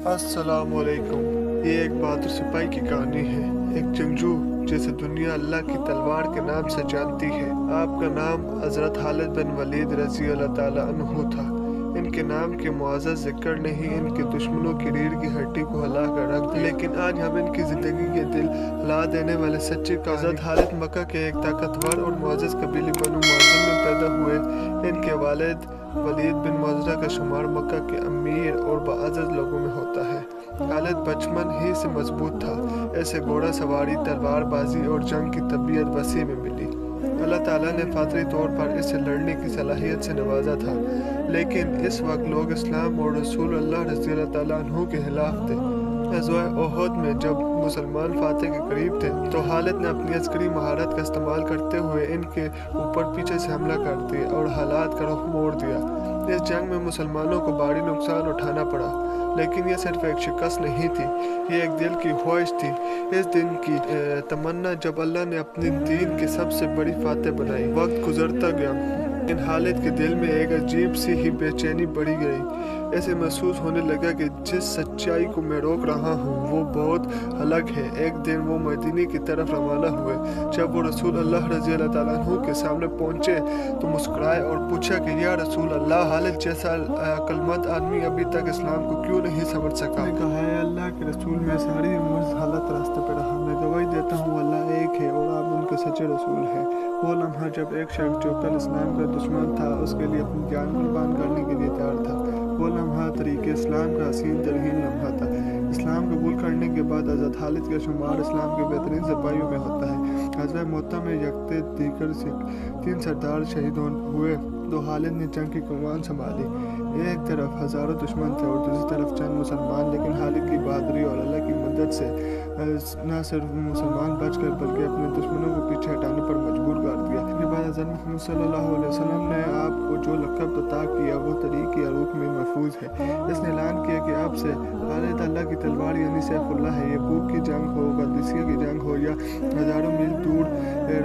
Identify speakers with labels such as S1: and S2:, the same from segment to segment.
S1: अस्सलाम वालेकुम। ये एक बहादुर सिपाही की कहानी है, एक जंगजू जिसे दुनिया अल्लाह की तलवार के नाम से जानती है। आपका नाम हज़रत खालिद बिन वलीद रज़ी अल्लाह ताला अन्हु था। इनके नाम के मुअज़्ज़ज़ ज़िक्र ने ही इनके दुश्मनों की रीढ़ की हड्डी को हिला कर रख दिया। लेकिन आज हम इनकी ज़िंदगी के दिल हिला देने वाले सच्चे हज़रत खालिद मक्का के एक ताकतवर और मुअज़्ज़ज़ कबीले बनु मुअज़्ज़म में पैदा हुए। इनके वालिद वलीद बिन मुग़ीरा का शुमार मक्का के अमीर और बाअज़्ज़ लोगों में होता है। खालिद बचपन ही से मजबूत था। ऐसे घोड़ा सवारी, तलवारबाजी और जंग की तबीयत वसी में मिली। अल्लाह ताला ने फातरी तौर पर इसे लड़ने की सलाहियत से नवाजा था। लेकिन इस वक्त लोग इस्लाम और रसूल अल्लाह रज़ी अल्लाह ताला अन्हु के खिलाफ थे। ग़ज़वा उहद में जब मुसलमान फातह के करीब थे तो खालिद ने अपनी अस्करी महारत का इस्तेमाल करते हुए इनके ऊपर पीछे से हमला कर दिया और हालात का रुख मोड़ दिया। इस जंग में मुसलमानों को भारी नुकसान उठाना पड़ा, लेकिन यह सिर्फ एक शिकस्त नहीं थी, ये एक दिल की ख्वाहिश थी। इस दिन की तमन्ना जब अल्लाह ने अपने दीन की सबसे बड़ी फातह बनाई। वक्त गुजरता गया, लेकिन खालिद के दिल में एक अजीब सी ही बेचैनी बढ़ी गई। ऐसे महसूस होने लगा कि जिस सच्चाई को मैं रोक रहा हूँ वो बहुत अलग है। एक दिन वो मदीने की तरफ रवाना हुए। जब वो रसूल अल्लाह रज़ी अल्लाह ताला अन्हु के सामने पहुँचे तो मुस्कुराए और पूछा कि या रसूल अल्लाह, खालिद जैसा अक्लमंद आदमी अभी तक इस्लाम को क्यों नहीं समझ सका?
S2: मैं कहा है अल्लाह के रसूल, मैं सारी उम्र हालत रास्ते पर रहा। मैं गवाही देता हूँ अल्लाह एक है और आप उनके सच्चे रसूल हैं। वो लम्हा जब एक शख्स जो कल इस्लाम का दुश्मन था उसके लिए अपनी जान कुर्बान करने के लिए तैयार था। वो लम्हा तरीके इस्लाम का हसीन तरीन लम्हा था। इस्लाम कबूल करने के बाद हज़रत खालिद का शुमार इस्लाम के बेहतरीन सिपाहियों में होता है। ग़ज़वा मुअत्ता में यकते दीगर से 3 सरदार शहीद हुए तो खालिद ने जंग की कमान संभाली। एक तरफ हज़ारों दुश्मन थे और दूसरी तरफ चंद मुसलमान। लेकिन खालिद की बहादुरी और अल्लाह की मदद से न सिर्फ मुसलमान बच गए बल्कि अपने दुश्मनों को पीछे हटाने पर मजबूर कर दिया। इसके बाद हज़रत मोहम्मद सल्लल्लाहु अलैहि वसल्लम ने आपको जो लक़ब अता किया वो तरीक़ अरूक में महफूज है। इसने ऐलान किया कि अब से खालिद अल्लाह की तलवार यानी सैफुल्लाह है। यबूक की जंग हो, कदसिया की जंग हो या हज़ारों मील दूर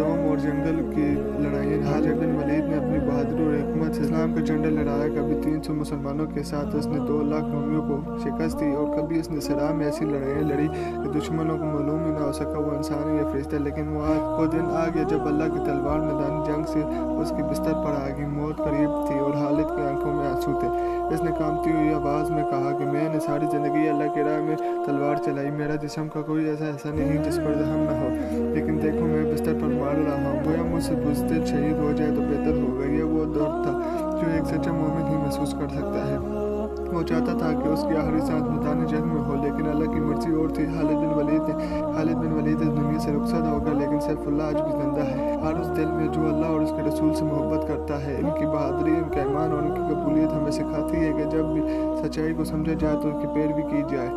S2: रोम और जंगल की लड़ाई, खालिद बिन वलीद ने अपनी बहादुरी और हिकमत से इस्लाम का झंडा लहराया। कभी 300 मुसलमानों के साथ उसने 2 लाख रोमियों को शिकस्त दी और कभी इसने सरा में ऐसी लड़ाइयाँ लड़ी कि दुश्मनों को मालूम ही ना हो सका वो इंसान है या फरिश्ता। लेकिन वो दिन आ गया जब अल्लाह की तलवार मैदान जंग से उसके बिस्तर पर आ गई। मौत करीब थी और खालिद की आंखों में आंसू थे। इसने कांपती हुई आवाज़ में कहा कि मैंने सारी ज़िंदगी अल्लाह की राह में तलवार चलाई। मेरा जिस्म का कोई ऐसा हिस्सा नहीं जिस पर जख्म न हो, लेकिन देखो मैं बिस्तर पर मार रहा हूँ। गोया मुझसे बुज़दिल शहीद हो जाए तो बेहतर होगा। यह वो दौर था जो एक सच्चा मोमिन ही महसूस कर सकता है। वो चाहता था कि उसकी आखिरी सांस मैदान जंग में हो, लेकिन अल्लाह की मर्जी और थी। खालिद बिन वलीद इस दुनिया से रुखसत हो गया, लेकिन सैफुल्लाह आज भी जिंदा है। हर उस दिल में जो अल्लाह और उसके रसूल से मोहब्बत करता है। इनकी बहादुरी, इनका ईमान और इनकी कबूलियत हमें सिखाती है कि जब भी सच्चाई को समझा जाए तो उसकी पैरवी की जाए।